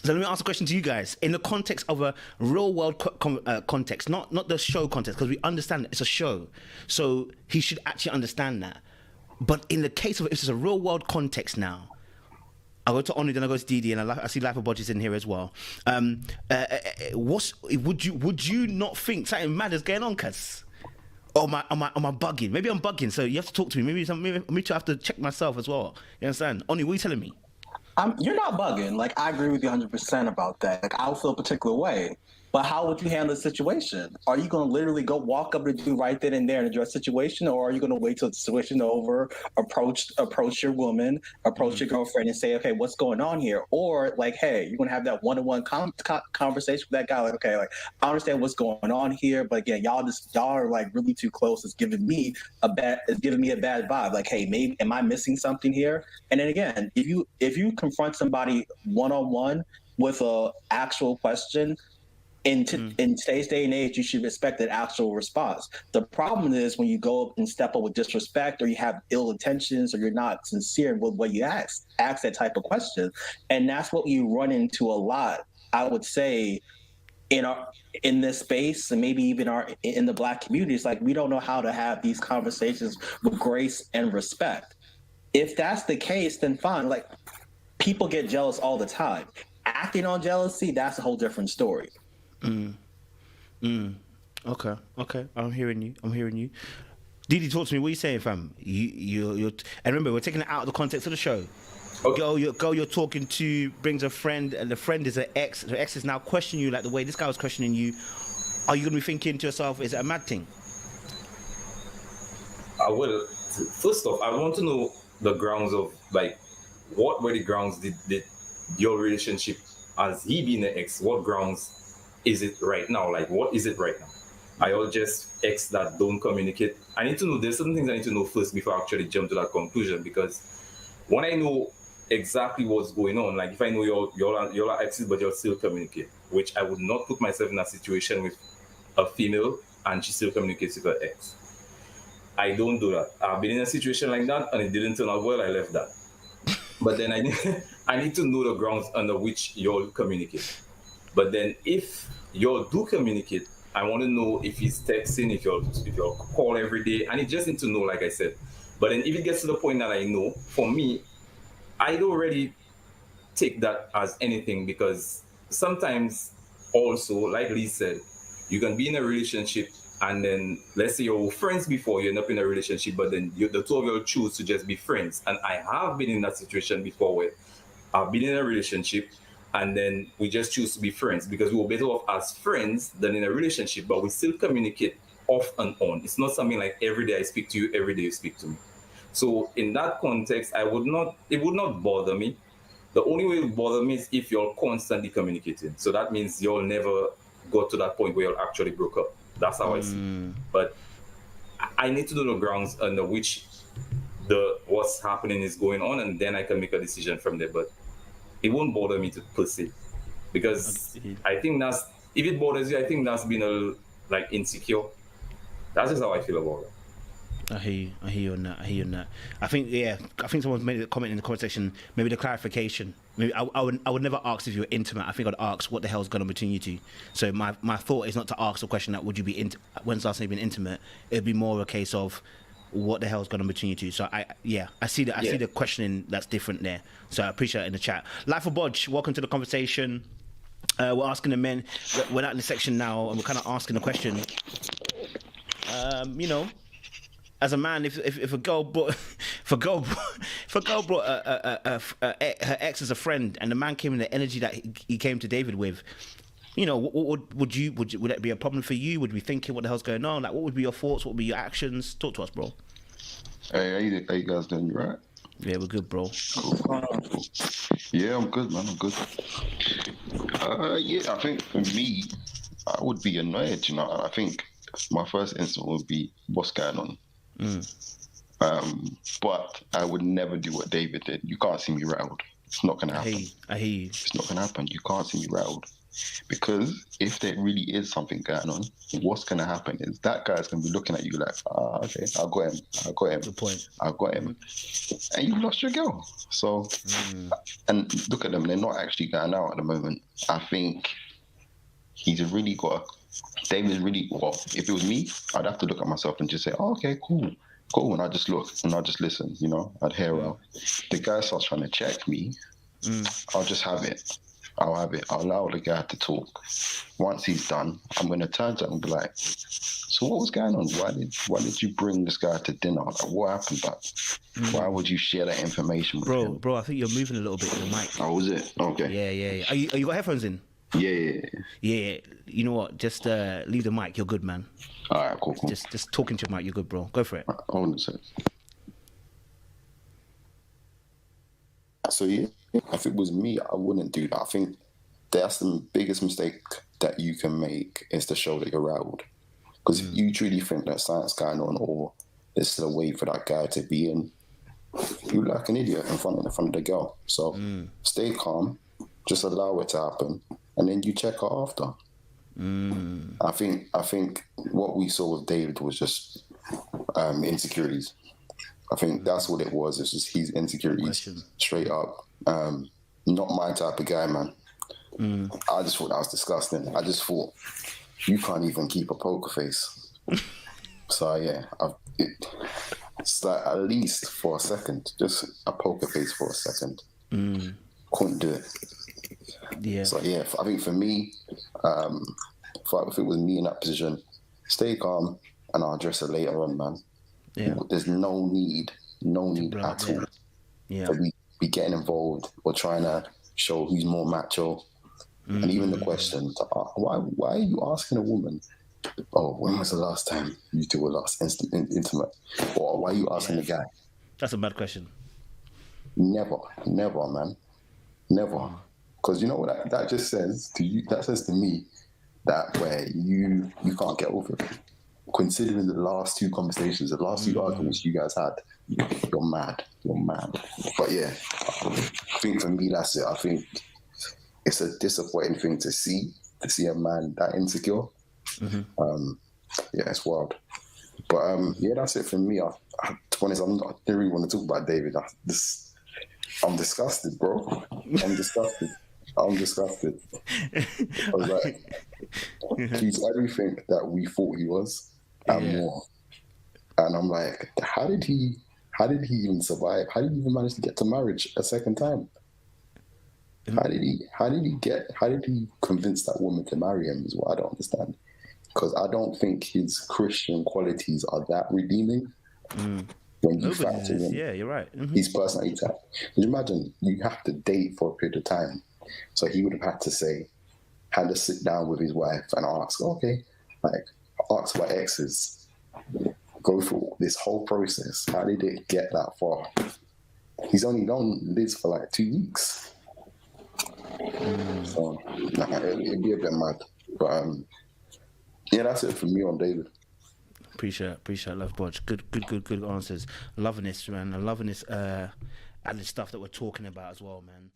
So let me ask a question to you guys. In the context of a real world context, not the show context, because we understand that it's a show. So he should actually understand that. But in the case of if it's a real world context now, I go to Onu, then I go to Didi, and I see Life of Bodges in here as well. Would you not think something mad is going on, cuz? Or am I bugging? Maybe I'm bugging, so you have to talk to me. Maybe me too, I have to check myself as well. You understand? Onu, what are you telling me? You're not bugging. Like, I agree with you 100% about that. Like, I'll feel a particular way. But how would you handle the situation? Are you going to literally go walk up to do right then and there and address the situation? Or are you going to wait till the situation over, approach your woman, approach your girlfriend and say, okay, what's going on here? Or like, hey, you're going to have that one-on-one conversation with that guy. Like, okay, like, I understand what's going on here. But again, y'all are like really too close. It's giving me a bad vibe. Like, hey, maybe, am I missing something here? And then again, if you confront somebody one-on-one with a actual question, in today's day and age, you should respect that actual response. The problem is when you go up and step up with disrespect, or you have ill intentions, or you're not sincere with what you ask that type of question. And that's what you run into a lot, I would say, in this space, and maybe even in the Black communities. Like, we don't know how to have these conversations with grace and respect. If that's the case, then fine. Like, people get jealous all the time. Acting on jealousy, that's a whole different story. Okay. I'm hearing you. Didi, talk to me. What are you saying, fam? And remember, we're taking it out of the context of the show. Okay. Girl, you're talking to brings a friend, and the friend is an ex. The ex is now questioning you like the way this guy was questioning you. Are you going to be thinking to yourself, is it a mad thing? I will. First off, I want to know the grounds of, like, what were the grounds did your relationship, as he being an ex, what grounds is it right now? Like, what is it right now? Are y'all just ex that don't communicate? I need to know. There's certain things I need to know first before I actually jump to that conclusion, because when I know exactly what's going on, like if I know y'all are exes but y'all still communicate, which I would not put myself in a situation with a female and she still communicates with her ex. I don't do that. I've been in a situation like that and it didn't turn out well. I left that. But then I need to know the grounds under which y'all communicate. But then if y'all do communicate, I want to know if he's texting, if y'all call every day, and it just need to know, like I said. But then if it gets to the point that I know, for me, I don't really take that as anything, because sometimes also, like Lee said, you can be in a relationship and then let's say you're friends before you end up in a relationship, but then the two of you choose to just be friends. And I have been in that situation before where I've been in a relationship and then we just choose to be friends because we were better off as friends than in a relationship, but we still communicate off and on. It's not something like every day I speak to you, every day you speak to me. So in that context, it would not bother me. The only way it would bother me is if you're constantly communicating. So that means you'll never got to that point where you'll actually broke up. That's how I see it. But I need to know the grounds under which what's happening is going on, and then I can make a decision from there. But it won't bother me to per se, because I think if it bothers you, I think that's been like insecure. That's just how I feel about it. I hear you on that. I think someone made a comment in the comment section. Maybe the clarification. Maybe I would never ask if you were intimate. I think I'd ask what the hell's going on between you two. So my thought is not to ask the question that would you be when's the last time you've been intimate. It'd be more a case of what the hell's going on between you two. So I see that. I see the questioning that's different there. So I appreciate it in the chat. Life of Bodge, welcome to the conversation. We're asking the men. We're out in the section now, and we're kind of asking the question. As a man, if a girl brought her ex as a friend, and the man came in the energy that he came to David with, would that be a problem for you? Would we thinking what the hell's going on? Like, what would be your thoughts? What would be your actions? Talk to us, bro. Hey, how you guys doing? You right? Yeah, we're good, bro. Cool. Yeah, I'm good, man. I'm good. I think for me, I would be annoyed. I think my first instinct would be, what's going on? But I would never do what David did. You can't see me rattled. It's not gonna happen. I hear you. It's not gonna happen. You can't see me rattled. Because if there really is something going on, what's going to happen is that guy's going to be looking at you like, okay, I got him. Good point. I got him. And you lost your girl. So, and look at them, they're not actually going out at the moment. I think he's really got, David's really, well, if it was me, I'd have to look at myself and just say, oh, okay, cool. And I just look and I just listen, you know, I'd hear out. The guy starts trying to check me, I'll just have it. I'll have it. I'll allow the guy to talk. Once he's done, I'm going to turn to him and be like, so what was going on? Why did you bring this guy to dinner? Like, what happened? Like, why would you share that information with him? Bro, I think you're moving a little bit in the mic. Oh, was it? Okay. Yeah. Are you got headphones in? Yeah. You know what? Just leave the mic. You're good, man. All right, cool. Just talking to your mic. You're good, bro. Go for it. Hold on a second. So yeah, if it was me, I wouldn't do that. I think that's the biggest mistake that you can make is to show that you're rattled. Because if you truly think that something's going on or there's still a way for that guy to be in, you look like an idiot in front of the girl. So stay calm, just allow it to happen, and then you check her after. I think what we saw with David was just insecurities. I think that's what it was. It's just his insecurities, straight up. Not my type of guy, man. I just thought that was disgusting. I just thought you can't even keep a poker face. So yeah, it's like at least for a second, just a poker face for a second. Couldn't do it. Yeah. So yeah, I think for me, if it was me in that position, stay calm and I'll address it later on, man. Yeah. There's no need at all to be getting involved or trying to show who's more macho. And even the question, why are you asking a woman, oh, when was the last time you two were last intimate? Or why are you asking the guy? That's a bad question. Never, man. Never. Because you know what that just says to you? That says to me that where you can't get over it. Considering the last two conversations, the last two arguments you guys had, you're mad. But yeah, I think for me, that's it. I think it's a disappointing thing to see a man that insecure. Yeah, it's wild. But yeah, that's it for me. To be honest, I didn't really want to talk about David. I'm disgusted, bro. I'm disgusted. I was like, he's everything that we thought he was and more. And I'm like, how did he even survive? How did he even manage to get to marriage a second time? How did he convince that woman to marry him is what I don't understand. Because I don't think his Christian qualities are that redeeming. When you factor in you're right. his personality type. Because imagine you have to date for a period of time. So he would have had to sit down with his wife and ask, ask my exes, go through this whole process. How did it get that far? He's only known Liz for like 2 weeks. So it'd be a bit mad. But yeah, that's it for me on David. Appreciate love, Bodge. Good answers. Loving this, man. I'm loving this and the stuff that we're talking about as well, man.